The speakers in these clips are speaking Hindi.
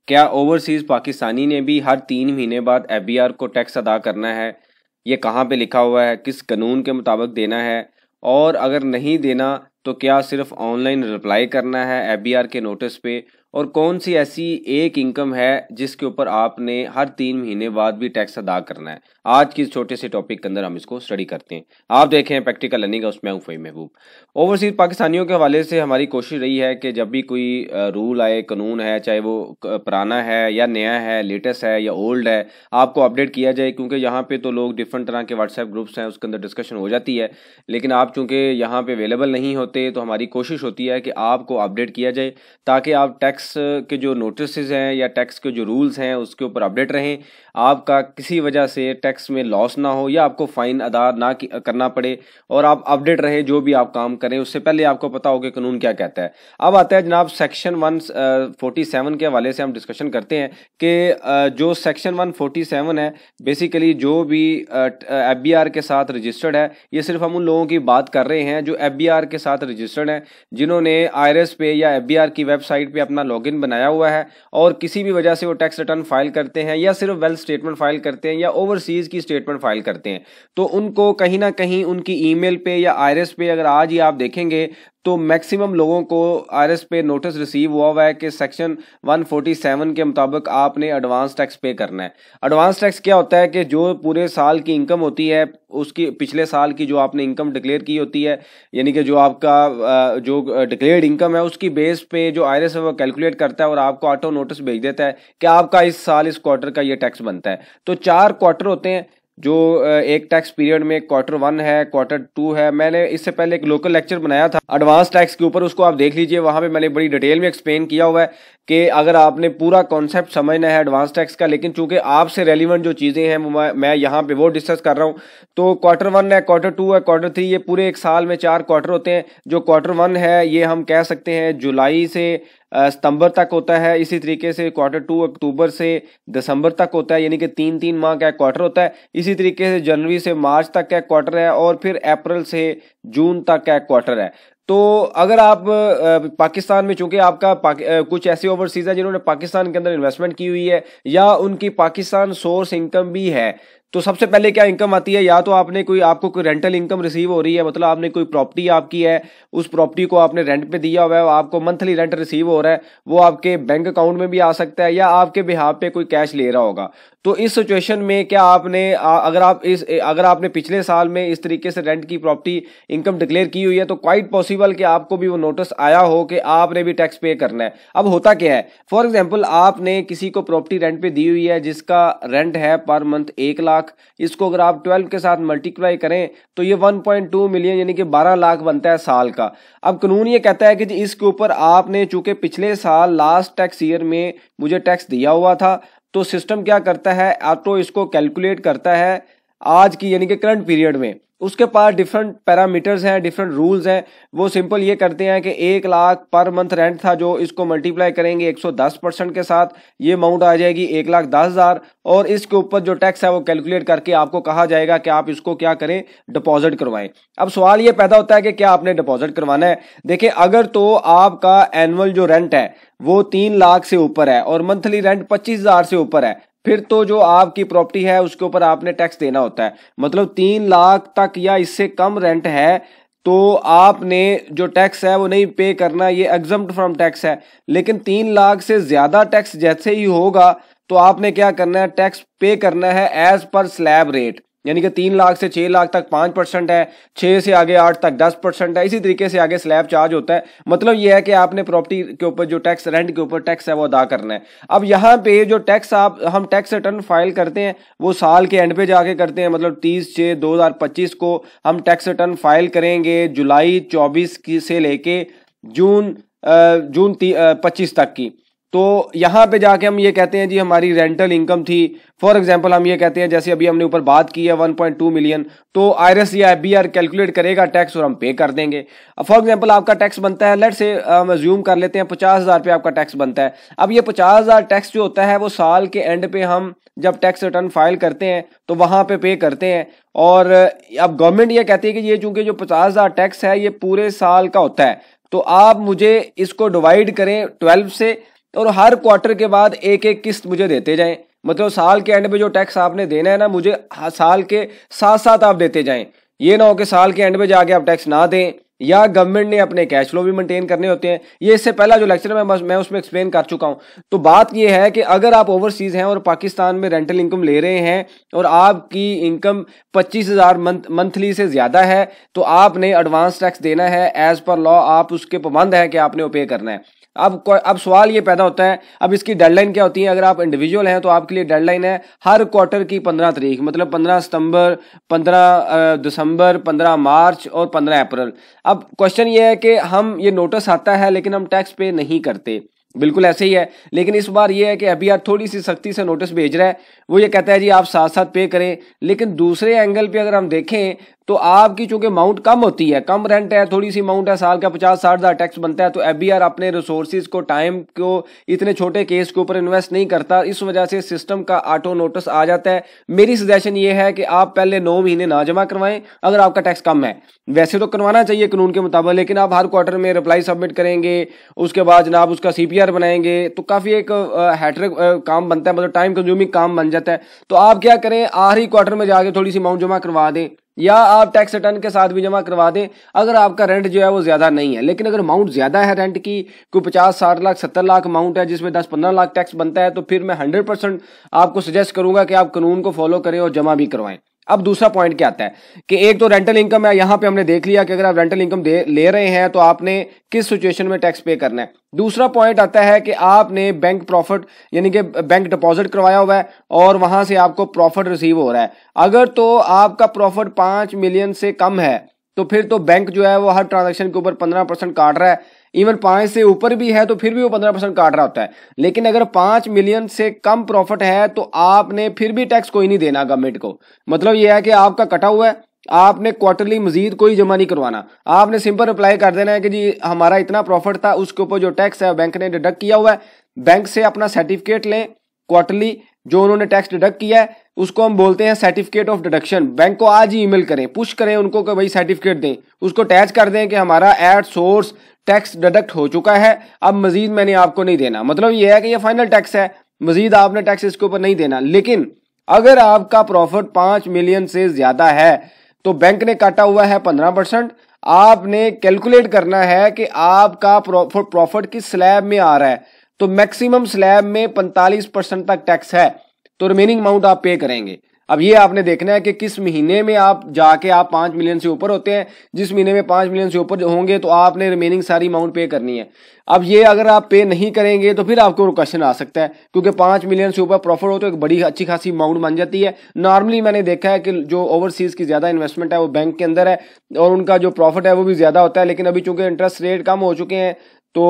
क्या ओवरसीज पाकिस्तानी ने भी हर 3 महीने बाद एफबीआर को टैक्स अदा करना है? ये कहाँ पे लिखा हुआ है? किस कानून के मुताबिक देना है? और अगर नहीं देना तो क्या सिर्फ ऑनलाइन रिप्लाई करना है एफबीआर के नोटिस पे? और कौन सी ऐसी एक इनकम है जिसके ऊपर आपने हर 3 महीने बाद भी टैक्स अदा करना है? आज की इस छोटे से टॉपिक के अंदर हम इसको स्टडी करते हैं। आप देखें प्रैक्टिकल लर्निंग है, उसमें हूँ फ़हीम महबूब। ओवरसीज पाकिस्तानियों के हवाले से हमारी कोशिश रही है कि जब भी कोई रूल आए, कानून है, चाहे वो पुराना है या नया है, लेटेस्ट है या ओल्ड है, आपको अपडेट किया जाए, क्योंकि यहाँ पे तो लोग डिफरेंट तरह के व्हाट्सएप ग्रुप्स हैं, उसके अंदर डिस्कशन हो जाती है। लेकिन आप चूंकि यहाँ पे अवेलेबल नहीं होते, तो हमारी कोशिश होती है कि आपको अपडेट किया जाए ताकि आप टैक्स के जो नोटिस हैं या टैक्स के जो रूल्स हैं उसके ऊपर अपडेट रहें, आपका किसी वजह से टैक्स में लॉस ना हो या आपको फाइन अदा ना करना पड़े, और आप अपडेट रहे जो भी आप काम करें उससे पहले आपको पता हो कि कानून क्या कहता है। अब आता है जनाब सेक्शन 147 के हवाले से हम डिस्कशन करते हैं कि जो सेक्शन 147 है, बेसिकली जो भी एफबीआर के साथ रजिस्टर्ड है, ये सिर्फ हम उन लोगों की बात कर रहे हैं जो एफबीआर के साथ रजिस्टर्ड है, जिन्होंने आईआरएस पे या एफबीआर की वेबसाइट पे अपना लॉगिन बनाया हुआ है और किसी भी वजह से वो टैक्स रिटर्न फाइल करते हैं या सिर्फ वेल्थ स्टेटमेंट फाइल करते हैं या ओवरसीज की स्टेटमेंट फाइल करते हैं, तो उनको कहीं ना कहीं उनकी ईमेल पे या आईआरएस पे अगर आज ही आप देखेंगे तो मैक्सिमम लोगों को आईआरएस पे नोटिस रिसीव हुआ है कि सेक्शन 147 के मुताबिक आपने एडवांस टैक्स पे करना है। एडवांस टैक्स क्या होता है कि जो पूरे साल की इनकम होती है, उसकी पिछले साल की जो आपने इनकम डिक्लेयर की होती है, यानी कि जो आपका जो डिक्लेयर्ड इनकम है उसकी बेस पे जो आईआरएस है वो कैलकुलेट करता है और आपको ऑटो नोटिस भेज देता है कि आपका इस साल इस क्वार्टर का ये टैक्स बनता है। तो 4 क्वार्टर होते हैं जो एक टैक्स पीरियड में, क्वार्टर 1 है, क्वार्टर 2 है। मैंने इससे पहले एक लोकल लेक्चर बनाया था एडवांस टैक्स के ऊपर, उसको आप देख लीजिए, वहां पे मैंने बड़ी डिटेल में एक्सप्लेन किया हुआ है कि अगर आपने पूरा कॉन्सेप्ट समझना है एडवांस टैक्स का, लेकिन चूंकि आपसे रेलिवेंट जो चीजें हैं मैं यहाँ पे वो डिस्कस कर रहा हूँ। तो क्वार्टर 1 है, क्वार्टर 2 है, क्वार्टर 3, ये पूरे एक साल में 4 क्वार्टर होते हैं। जो क्वार्टर 1 है ये हम कह सकते हैं जुलाई से सितंबर तक होता है। इसी तरीके से क्वार्टर 2 अक्टूबर से दिसंबर तक होता है, यानी कि 3-3 माह का क्वार्टर होता है। इसी तरीके से जनवरी से मार्च तक का क्वार्टर है और फिर अप्रैल से जून तक का क्वार्टर है। तो अगर आप पाकिस्तान में, चूंकि आपका कुछ ऐसे ओवरसीज है जिन्होंने पाकिस्तान के अंदर इन्वेस्टमेंट की हुई है या उनकी पाकिस्तान सोर्स इनकम भी है, तो सबसे पहले क्या इनकम आती है? या तो आपको कोई रेंटल इनकम रिसीव हो रही है, मतलब आपने कोई प्रॉपर्टी आपकी है, उस प्रॉपर्टी को आपने रेंट पे दिया हुआ है, आपको मंथली रेंट रिसीव हो रहा है, वो आपके बैंक अकाउंट में भी आ सकता है या आपके बिहाफ पे कोई कैश ले रहा होगा। तो इस सिचुएशन में क्या अगर आपने पिछले साल में इस तरीके से रेंट की प्रॉपर्टी इनकम डिक्लेयर की हुई है, तो क्वाइट पॉसिबल कि आपको भी वो नोटिस आया हो कि आपने भी टैक्स पे करना है। अब होता क्या है, फॉर एग्जाम्पल आपने किसी को प्रॉपर्टी रेंट पे दी हुई है जिसका रेंट है पर मंथ 1 लाख, इसको अगर आप 12 के साथ मल्टीप्लाई करें तो ये 1.2 मिलियन यानी कि 12 लाख बनता है साल का। अब कानून ये कहता है कि जी इसके ऊपर आपने, चूंकि पिछले साल लास्ट टैक्स ईयर में मुझे टैक्स दिया हुआ था, तो सिस्टम क्या करता है, ऑटो इसको कैलकुलेट करता है आज की यानी कि करंट पीरियड में। उसके पास डिफरेंट पैरामीटर्स हैं, डिफरेंट रूल्स हैं। वो सिंपल ये करते हैं कि 1 लाख पर मंथ रेंट था, जो इसको मल्टीप्लाई करेंगे 110% के साथ, ये अमाउंट आ जाएगी 1,10,000, और इसके ऊपर जो टैक्स है वो कैलकुलेट करके आपको कहा जाएगा कि आप इसको क्या करें, डिपॉजिट करवाएं। अब सवाल ये पैदा होता है कि क्या आपने डिपॉजिट करवाना है। देखिए, अगर तो आपका एनुअल जो रेंट है वो 3 लाख से ऊपर है और मंथली रेंट 25,000 से ऊपर है, फिर तो जो आपकी प्रॉपर्टी है उसके ऊपर आपने टैक्स देना होता है। मतलब 3 लाख तक या इससे कम रेंट है तो आपने जो टैक्स है वो नहीं पे करना, ये एग्जम्प्ट फ्रॉम टैक्स है। लेकिन 3 लाख से ज्यादा टैक्स जैसे ही होगा तो आपने क्या करना है, टैक्स पे करना है एज पर स्लैब रेट, यानी कि 3 लाख से 6 लाख तक 5% है, 6 से आगे 8 तक 10% है, इसी तरीके से आगे स्लैब चार्ज होता है। मतलब यह है कि आपने प्रॉपर्टी के ऊपर जो टैक्स, रेंट के ऊपर टैक्स है वो अदा करना है। अब यहाँ पे जो टैक्स हम टैक्स रिटर्न फाइल करते हैं वो साल के एंड पे जाके करते हैं, मतलब 30/6/2025 को हम टैक्स रिटर्न फाइल करेंगे, जुलाई 24 से लेके जून 25 तक की। तो यहां पे जाके हम ये कहते हैं जी हमारी रेंटल इनकम थी, फॉर एग्जांपल हम ये कहते हैं, जैसे अभी हमने ऊपर बात की है 1.2 मिलियन, तो आईआरएस या एफबीआर कैलकुलेट करेगा टैक्स और हम पे कर देंगे। फॉर एग्जांपल आपका टैक्स बनता है, लेट्स से हम अज्यूम कर लेते हैं 50,000 पे आपका टैक्स बनता है। अब ये 50,000 टैक्स जो होता है वो साल के एंड पे हम जब टैक्स रिटर्न फाइल करते हैं तो वहां पे करते हैं। और अब गवर्नमेंट ये कहती है कि ये चूंकि जो 50,000 टैक्स है ये पूरे साल का होता है, तो आप मुझे इसको डिवाइड करें 12 से, और हर क्वार्टर के बाद एक एक किस्त मुझे देते जाएं। मतलब साल के एंड में जो टैक्स आपने देना है ना, मुझे साल के साथ साथ आप देते जाएं। ये ना हो कि साल के एंड में जाके आप टैक्स ना दें, या गवर्नमेंट ने अपने कैश फ्लो भी मेंटेन करने होते हैं। ये इससे पहला जो लेक्चर है मैं उसमें एक्सप्लेन कर चुका हूं। तो बात ये है कि अगर आप ओवरसीज हैं और पाकिस्तान में रेंटल इनकम ले रहे हैं और आपकी इनकम 25,000 मंथली से ज्यादा है, तो आपने एडवांस टैक्स देना है एज पर लॉ। आप उसके पाबंद है कि आपने वो पे करना है। अब सवाल ये पैदा होता है, अब इसकी डेडलाइन क्या होती है। अगर आप इंडिविजुअल हैं तो आपके लिए डेडलाइन है हर क्वार्टर की 15 तारीख, मतलब 15 सितंबर, 15 दिसंबर, 15 मार्च और 15 अप्रैल। अब क्वेश्चन ये है कि हम ये नोटिस आता है लेकिन हम टैक्स पे नहीं करते। बिल्कुल ऐसे ही है, लेकिन इस बार ये है कि एबीआर थोड़ी सी सख्ती से नोटिस भेज रहा है। वो ये कहता है जी आप साथ साथ पे करें, लेकिन दूसरे एंगल पे अगर हम देखें तो आपकी चूंकि अमाउंट कम होती है, कम रेंट है, थोड़ी सी अमाउंट है, साल का 50-60 हज़ार टैक्स बनता है, तो एबीआर अपने रिसोर्सेज को, टाइम को इतने छोटे केस के ऊपर इन्वेस्ट नहीं करता। इस वजह से सिस्टम का ऑटो नोटिस आ जाता है। मेरी सजेशन ये है कि आप पहले 9 महीने ना जमा करवाएं अगर आपका टैक्स कम है। वैसे तो करवाना चाहिए कानून के मुताबिक, लेकिन आप हर क्वार्टर में रिप्लाई सबमिट करेंगे, उसके बाद जनाब उसका सीपीआर बनाएंगे, तो काफी एक हैट्रिक काम बनता है, मतलब टाइम कंज्यूमिंग काम बन जाता है। तो आप क्या करें, आखिरी क्वार्टर में जाके थोड़ी सी अमाउंट जमा करवा दें, या आप टैक्स रिटर्न के साथ भी जमा करवा दें अगर आपका रेंट जो है वो ज्यादा नहीं है। लेकिन अगर अमाउंट ज्यादा है रेंट की, कोई 50-60 लाख 70 लाख अमाउंट है जिसमें 10-15 लाख टैक्स बनता है, तो फिर मैं 100% आपको सजेस्ट करूंगा कि आप कानून को फॉलो करें और जमा भी करवाएं। अब दूसरा पॉइंट क्या आता है कि एक तो रेंटल इनकम है। यहां पे हमने देख लिया कि अगर आप रेंटल इनकम ले रहे हैं तो आपने किस सिचुएशन में टैक्स पे करना है। दूसरा पॉइंट आता है कि आपने बैंक प्रॉफिट यानी कि बैंक डिपॉजिट करवाया हुआ है और वहां से आपको प्रॉफिट रिसीव हो रहा है। अगर तो आपका प्रॉफिट 5 मिलियन से कम है तो फिर तो बैंक जो है वो हर ट्रांजैक्शन के ऊपर 15% काट रहा है। इवन 5 से ऊपर भी है तो फिर भी वो 15% काट रहा होता है। लेकिन अगर 5 मिलियन से कम प्रॉफिट है तो आपने फिर भी टैक्स कोई नहीं देना गवर्नमेंट को। मतलब ये है कि आपका कटा हुआ है, आपने क्वार्टरली मजीद कोई जमा नहीं करवाना। आपने सिंपल रिप्लाई कर देना है कि जी हमारा इतना प्रॉफिट था, उसके ऊपर जो टैक्स है बैंक ने डिडक्ट किया हुआ है। बैंक से अपना सर्टिफिकेट लें क्वार्टरली, जो उन्होंने टैक्स डिडक्ट किया है उसको हम बोलते हैं सर्टिफिकेट ऑफ डिडक्शन। बैंक को आज ही ईमेल करें, पुश करें उनको कि भाई सर्टिफिकेट दें, उसको अटैच कर दें कि हमारा एट सोर्स टैक्स डिडक्ट हो चुका है, अब मजीद मैंने आपको नहीं देना। मतलब ये है कि ये फाइनल टैक्स है, मजीद आपने टैक्स इसके ऊपर नहीं देना। लेकिन अगर आपका प्रॉफिट 5 मिलियन से ज्यादा है तो बैंक ने काटा हुआ है 15%। आपने कैलकुलेट करना है कि आपका प्रॉफिट किस स्लैब में आ रहा है, तो मैक्सिमम स्लैब में 45% तक टैक्स है, तो रिमेनिंग अमाउंट आप पे करेंगे। अब ये आपने देखना है कि किस महीने में आप जाके आप 5 मिलियन से ऊपर होते हैं। जिस महीने में 5 मिलियन से ऊपर होंगे तो आपने रिमेनिंग सारी अमाउंट पे करनी है। अब ये अगर आप पे नहीं करेंगे तो फिर आपको क्वेश्चन आ सकता है, क्योंकि 5 मिलियन से ऊपर प्रॉफिट हो तो एक बड़ी अच्छी खासी अमाउंट बन जाती है। नॉर्मली मैंने देखा है कि जो ओवरसीज की ज्यादा इन्वेस्टमेंट है वो बैंक के अंदर है और उनका जो प्रॉफिट है वो भी ज्यादा होता है। लेकिन अभी चूंकि इंटरेस्ट रेट कम हो चुके हैं तो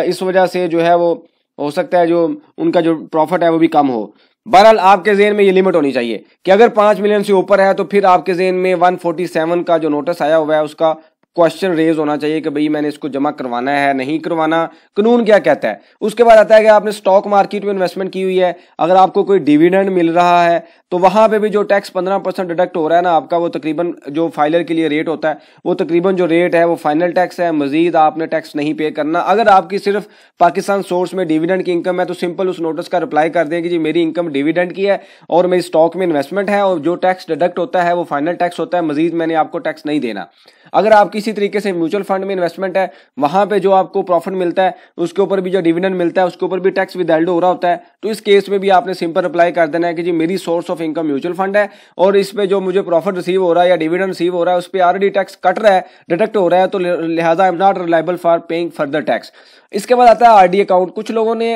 इस वजह से जो है वो हो सकता है जो उनका जो प्रॉफिट है वो भी कम हो। बहरहाल आपके ज़हन में ये लिमिट होनी चाहिए कि अगर 5 मिलियन से ऊपर है तो फिर आपके ज़हन में 147 का जो नोटिस आया हुआ है उसका क्वेश्चन रेज होना चाहिए कि भाई मैंने इसको जमा करवाना है नहीं करवाना, कानून क्या कहता है। उसके बाद आता है कि आपने स्टॉक मार्केट में इन्वेस्टमेंट की हुई है, अगर आपको कोई डिविडेंड मिल रहा है तो वहां पे भी जो टैक्स 15% डिडक्ट हो रहा है ना आपका, वो तकरीबन जो फाइलर के लिए रेट होता है वो तकरीबन जो रेट है वो फाइनल टैक्स है, मजीद आपने टैक्स नहीं पे करना। अगर आपकी सिर्फ पाकिस्तान सोर्स में डिविडेंड की इनकम है तो सिंपल उस नोटिस का रिप्लाई कर दें कि जी मेरी इनकम डिविडेंड की है और मेरी स्टॉक में इन्वेस्टमेंट है और जो टैक्स डिडक्ट होता है वो फाइनल टैक्स होता है, मजीद मैंने आपको टैक्स नहीं देना। अगर आप किसी तरीके से म्यूचुअल फंड में इन्वेस्टमेंट है, वहां पे जो आपको प्रॉफिट मिलता है उसके ऊपर भी जो डिविडेंड मिलता है उसके ऊपर भी टैक्स विदहेल्ड हो रहा होता है, तो इस केस में भी आपने सिंपल रिप्लाई कर देना है कि जी मेरी source of income mutual fund है और इस पे जो मुझे प्रॉफिट रिसीव हो रहा है या डिविडेंड रिसीव हो रहा है उस पर ऑलरेडी टैक्स कट रहा है, डिडक्ट हो रहा है, तो लिहाजा I am not reliable for paying further tax. इसके बाद आता है आरडी अकाउंट। कुछ लोगों ने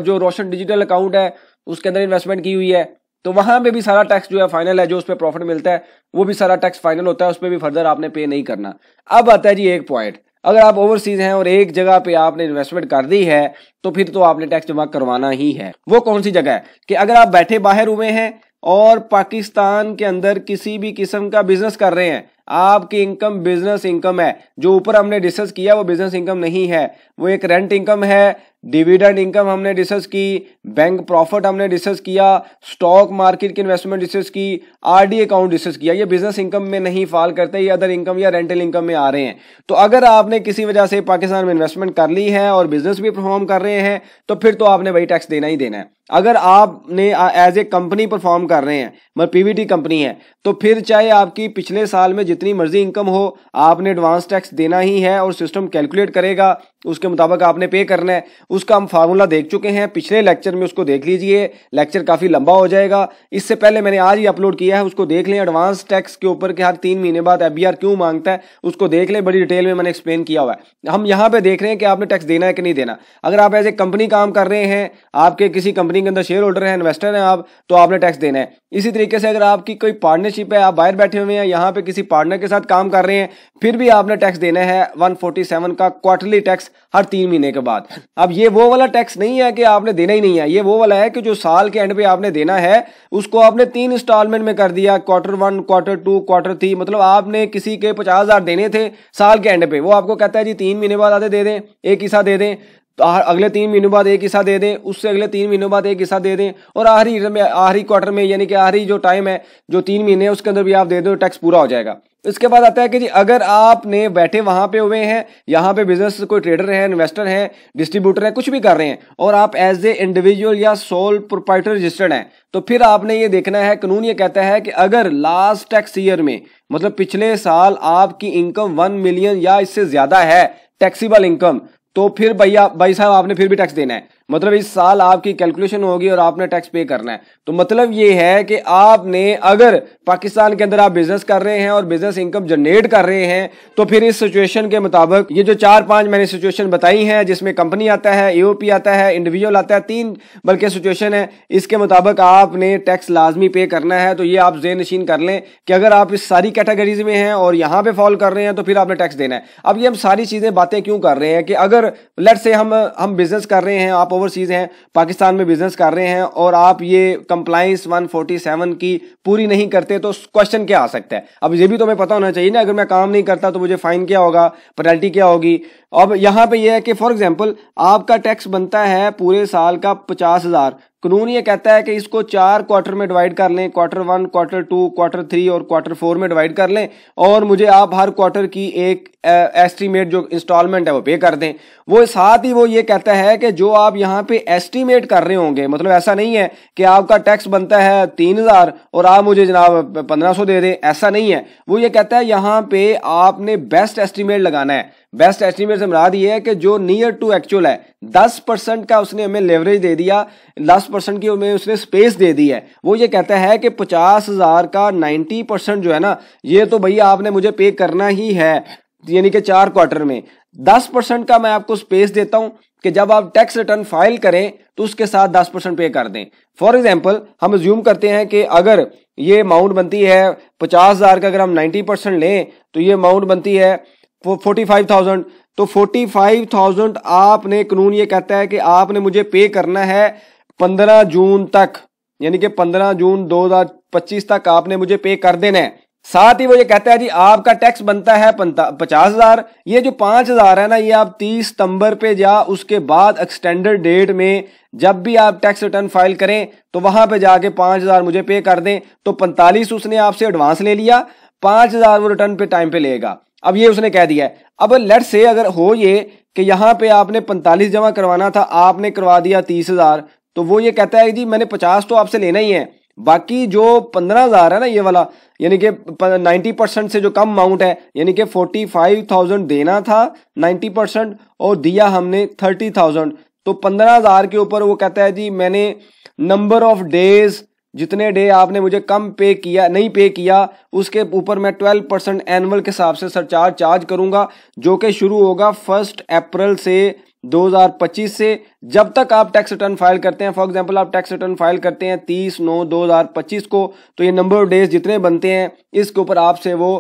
जो रोशन डिजिटल अकाउंट है उसके अंदर इन्वेस्टमेंट की हुई है, तो वहां पे भी सारा टैक्स जो है फाइनल है, जो उस पर प्रॉफिट मिलता है वो भी सारा टैक्स फाइनल होता है, उस पर भी फर्दर आपने पे नहीं करना। अब आता है जी एक पॉइंट, अगर आप ओवरसीज हैं और एक जगह पे आपने इन्वेस्टमेंट कर दी है तो फिर तो आपने टैक्स जमा करवाना ही है। वो कौन सी जगह है कि अगर आप बैठे बाहर हुए हैं और पाकिस्तान के अंदर किसी भी किस्म का बिजनेस कर रहे हैं, आपकी इनकम बिजनेस इनकम है, जो ऊपर हमने डिस्कस किया वो बिजनेस इनकम नहीं है, वो एक रेंट इनकम है डिविडेंड इनकम हमने डिस्कस की, बैंक प्रॉफिट हमने डिस्कस किया, स्टॉक मार्केट की इन्वेस्टमेंट डिस्कस की, आरडी अकाउंट डिस्कस किया। ये बिजनेस इनकम में नहीं फॉल करते, ये अदर इनकम या रेंटल इनकम में आ रहे हैं। तो अगर आपने किसी वजह से पाकिस्तान में इन्वेस्टमेंट कर ली है और बिजनेस भी परफॉर्म कर रहे हैं तो फिर तो आपने वही टैक्स देना ही देना है। अगर आपने एज ए कंपनी परफॉर्म कर रहे हैं, मतलब पीवीटी कंपनी है, तो फिर चाहे आपकी पिछले साल में जितनी मर्जी इनकम हो, आपने एडवांस टैक्स देना ही है और सिस्टम कैलकुलेट करेगा, उसके मुताबिक आपने पे करना है। उसका हम फार्मूला देख चुके हैं पिछले लेक्चर में, उसको देख लीजिए, लेक्चर काफी लंबा हो जाएगा। इससे पहले मैंने आज ही अपलोड किया है, उसको देख लें। एडवांस टैक्स के ऊपर कि हर 3 महीने बाद एफबीआर क्यों मांगता है, उसको देख लें, बड़ी डिटेल में मैंने एक्सप्लेन किया हुआ है। हम यहाँ पे देख रहे हैं कि आपने टैक्स देना है कि नहीं देना। अगर आप एज ए कंपनी काम कर रहे हैं, आपके किसी कंपनी के अंदर शेयर होल्डर है, इन्वेस्टर है आप, तो आपने टैक्स देना है। इसी तरीके से अगर आपकी कोई पार्टनरशिप है, आप बाहर बैठे हुए हैं, यहाँ पे किसी पार्टनर के साथ काम कर रहे हैं, फिर भी आपने टैक्स देना है 147 का क्वार्टरली टैक्स हर 3 महीने के बाद। अब ये वो वाला टैक्स नहीं है कि आपने देना ही नहीं है, ये वो वाला है कि जो साल के एंड पे आपने देना है, उसको आपने 3 इंस्टॉलमेंट में कर दिया, क्वार्टर 1, क्वार्टर 2, क्वार्टर 3। मतलब आपने किसी के 50,000 देने थे साल के एंड पे, वो आपको कहता है जी 3 महीने बाद आधे दे दें, एक हिस्सा दे दें, तो अगले 3 महीनों बाद एक हिस्सा दे दें, उससे अगले 3 महीनों बाद एक हिस्सा दे दें, और आखिरी क्वार्टर में यानी कि आखिरी जो टाइम है, जो 3 महीने है, उसके अंदर भी आप दे दो, टैक्स पूरा हो जाएगा। इसके बाद आता है कि जी अगर आपने बैठे वहां पे हुए हैं, यहाँ पे बिजनेस कोई ट्रेडर है, इन्वेस्टर है, डिस्ट्रीब्यूटर है, कुछ भी कर रहे हैं, और आप एज ए इंडिविजुअल या सोल प्रोप्राइटर रजिस्टर्ड हैं, तो फिर आपने ये देखना है, कानून ये कहता है कि अगर लास्ट टैक्स ईयर में, मतलब पिछले साल आपकी इनकम 1 मिलियन या इससे ज्यादा है टैक्सीबल इनकम, तो फिर भाई साहब आपने फिर भी टैक्स देना है। मतलब इस साल आपकी कैलकुलेशन होगी और आपने टैक्स पे करना है। तो मतलब ये है कि आपने अगर पाकिस्तान के अंदर आप बिजनेस कर रहे हैं और बिजनेस इनकम जनरेट कर रहे हैं, तो फिर इस सिचुएशन के मुताबिक ये जो 4-5 मैंने सिचुएशन बताई हैं, जिसमें कंपनी आता है, एओपी आता है, इंडिविजुअल आता है, 3 बल्कि सिचुएशन है, इसके मुताबिक आपने टैक्स लाजमी पे करना है। तो ये आप ज़हन नशीन कर लें कि अगर आप इस सारी कैटेगरीज में हैं और यहाँ पे फॉल कर रहे हैं तो फिर आपने टैक्स देना है। अब ये हम सारी चीजें बातें क्यों कर रहे हैं कि अगर लेट्स से हम बिजनेस कर रहे हैं, आप ओवरसीज हैं, पाकिस्तान में बिजनेस कर रहे हैं, और आप ये कंप्लाइंस 147 की पूरी नहीं करते, तो क्वेश्चन क्या आ सकता है। अब ये भी तो हमें पता होना चाहिए ना, अगर मैं काम नहीं करता तो मुझे फाइन क्या होगा, पेनल्टी क्या होगी। अब यहाँ पे ये है कि फॉर एग्जांपल आपका टैक्स बनता है पूरे साल का 50,000। कानून ये कहता है कि इसको 4 क्वार्टर में डिवाइड कर लें, क्वार्टर 1, क्वार्टर 2, क्वार्टर 3 और क्वार्टर 4 में डिवाइड कर लें, और मुझे आप हर क्वार्टर की एक एस्टीमेट जो इंस्टॉलमेंट है वो पे कर दें। वो साथ ही वो ये कहता है कि जो आप यहाँ पे एस्टीमेट कर रहे होंगे, मतलब ऐसा नहीं है कि आपका टैक्स बनता है 3,000 और आप मुझे जनाब 1,500 दे दें, ऐसा नहीं है। वो ये कहता है यहाँ पे आपने बेस्ट एस्टीमेट लगाना है। बेस्ट एस्टीमेट से मुराद ये है कि जो नियर टू एक्चुअल है, 10% का उसने हमें लेवरेज दे दिया, 10% की हमें उसने स्पेस दे दी है। वो ये कहता है कि 50,000 का 90% जो है ना, ये तो भैया आपने मुझे पे करना ही है, यानी कि 4 क्वार्टर में। 10% का मैं आपको स्पेस देता हूं कि जब आप टैक्स रिटर्न फाइल करें तो उसके साथ 10% पे कर दें। फॉर एग्जाम्पल हम अज्यूम करते हैं कि अगर ये अमाउंट बनती है 50,000 का, अगर हम 90% लें तो ये अमाउंट बनती है 45,000। तो 45,000 आपने, कानून ये कहता है कि आपने मुझे पे करना है 15 जून तक, यानी कि 15 जून 2025 तक आपने मुझे पे कर देना है। साथ ही वो ये कहता है जी आपका टैक्स बनता है 50,000। ये जो 5,000 है ना, ये आप 30 सितंबर पे या उसके बाद एक्सटेंडेड डेट में जब भी आप टैक्स रिटर्न फाइल करें तो वहां पे जाके 5,000 मुझे पे कर दें। तो 45 उसने आपसे एडवांस ले लिया, 5,000 वो रिटर्न पे टाइम पे लेगा। अब ये उसने कह दिया है। अब लेट्स से अगर हो ये कि यहाँ पे आपने 45 जमा करवाना था, आपने करवा दिया 30,000, तो वो ये कहता है जी मैंने 50 तो आपसे लेना ही है, बाकी जो 15,000 है ना ये वाला, यानी कि 90% से जो कम अमाउंट है, यानी कि 45,000 देना था 90% और दिया हमने 30,000, तो 15,000 के ऊपर वो कहता है जी मैंने नंबर ऑफ डेज, जितने डे आपने मुझे कम पे किया, नहीं पे किया, उसके ऊपर मैं 12% एनुअल के हिसाब से सरचार्ज चार्ज करूंगा, जो कि शुरू होगा 1 अप्रैल से 2025 से। जब तक आप टैक्स रिटर्न फाइल करते हैं, फॉर एग्जांपल आप टैक्स रिटर्न फाइल करते हैं 30/9/2025 को, तो ये नंबर ऑफ डेज जितने बनते हैं इसके ऊपर आपसे वो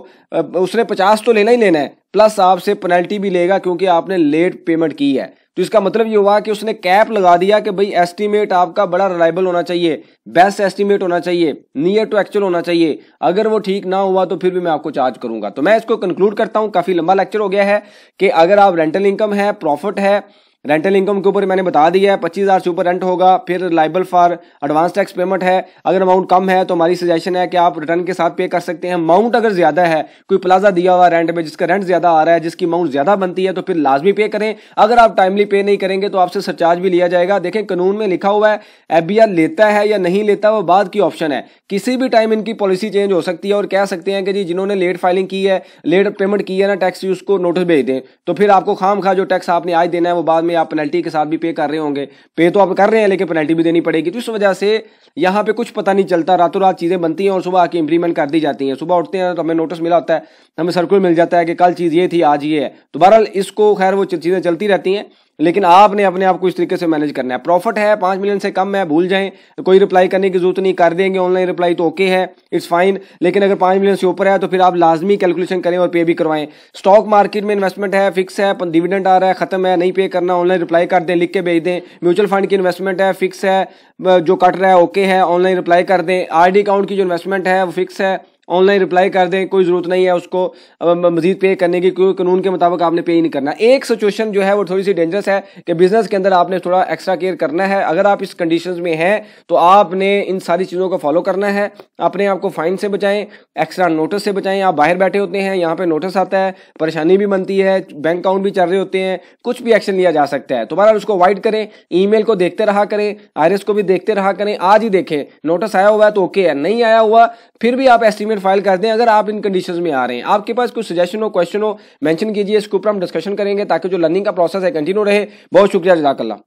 उसने 50 तो लेना ही लेना है, प्लस आपसे पेनल्टी भी लेगा क्योंकि आपने लेट पेमेंट की है। तो इसका मतलब ये हुआ कि उसने कैप लगा दिया कि भाई एस्टीमेट आपका बड़ा रिलायबल होना चाहिए, बेस्ट एस्टीमेट होना चाहिए, नियर टू एक्चुअल होना चाहिए। अगर वो ठीक ना हुआ तो फिर भी मैं आपको चार्ज करूंगा। तो मैं इसको कंक्लूड करता हूं, काफी लंबा लेक्चर हो गया है कि अगर आप रेंटल इनकम है, प्रॉफिट है, रेंटल इनकम के ऊपर मैंने बता दिया है 25,000 से ऊपर रेंट होगा। फिर liable for advance tax payment है, अगर अमाउंट कम है तो हमारी सजेशन है कि आप रिटर्न के साथ पे कर सकते हैं। अमाउंट अगर ज्यादा है, कोई प्लाजा दिया हुआ रेंट में जिसका रेंट ज्यादा आ रहा है, जिसकी अमाउंट ज्यादा बनती है, तो फिर लाजमी पे करें। अगर आप टाइमली पे नहीं करेंगे तो आपसे सरचार्ज भी लिया जाएगा। देखें कानून में लिखा हुआ है एफबीआर लेता है या नहीं लेता वो बाद की ऑप्शन है, किसी भी टाइम इनकी पॉलिसी चेंज हो सकती है और कह सकते हैं कि जी जिन्होंने लेट फाइलिंग की है, लेट पेमेंट की है ना टैक्स, उसको नोटिस भेज दें, तो फिर आपको खामखा जो टैक्स आपने आज देना है वो बाद में आप पेनल्टी के साथ भी पे कर रहे होंगे। पे तो आप कर रहे हैं लेकिन पेनल्टी भी देनी पड़ेगी। तो इस वजह से यहाँ पे कुछ पता नहीं चलता, रातों रात चीजें बनती हैं और सुबह आके इंप्लीमेंट कर दी जाती हैं। सुबह उठते हैं तो हमें नोटिस मिला होता है, हमें सर्कुलर मिल जाता है कि कल चीज ये थी आज ये है। तो बहरहाल इसको खैर वो चीजें चलती रहती हैं, लेकिन आपने अपने आप को इस तरीके से मैनेज करना है। प्रॉफिट है 5 मिलियन से कम है, भूल जाएं, कोई रिप्लाई करने की जरूरत नहीं, कर देंगे ऑनलाइन रिप्लाई तो ओके है, इट्स फाइन। लेकिन अगर 5 मिलियन से ऊपर है तो फिर आप लाजमी कैलकुलेशन करें और पे भी करवाएं। स्टॉक मार्केट में इन्वेस्टमेंट है, फिक्स है, डिविडेंड आ रहा है, खत्म है, नहीं पे करना, ऑनलाइन रिप्लाई कर दें, लिख के भेज दें। म्यूचुअल फंड की इन्वेस्टमेंट है, फिक्स है, जो कट रहा है ओके है, ऑनलाइन रिप्लाई कर दें। आरडी अकाउंट की जो इन्वेस्टमेंट है वो फिक्स है, ऑनलाइन रिप्लाई कर दें, कोई जरूरत नहीं है उसको मजीद पे करने की, क्योंकि कानून के मुताबिक आपने पे ही नहीं करना। एक सिचुएशन जो है वो थोड़ी सी डेंजरस है कि बिजनेस के अंदर आपने थोड़ा एक्स्ट्रा केयर करना है। अगर आप इस कंडीशंस में हैं तो आपने इन सारी चीज़ों को फॉलो करना है। अपने आप को फाइन से बचाएं, एक्स्ट्रा नोटिस से बचाएं। आप बाहर बैठे होते हैं, यहाँ पे नोटिस आता है, परेशानी भी बनती है, बैंक अकाउंट भी चल रहे होते हैं, कुछ भी एक्शन लिया जा सकता है। तो बहरहाल उसको अवॉइड करें, ईमेल को देखते रहा करें, आईआरएस को भी देखते रहा करें। आज ही देखें, नोटिस आया हुआ है तो ओके है, नहीं आया हुआ फिर भी आप एस्टीमेट फाइल कर दें अगर आप इन कंडीशंस में आ रहे हैं। आपके पास कोई सजेशन हो, क्वेश्चन हो, मेंशन कीजिए, इसके ऊपर हम डिस्कशन करेंगे ताकि जो लर्निंग का प्रोसेस है कंटिन्यू रहे। बहुत शुक्रिया, जज़ाकल्लाह।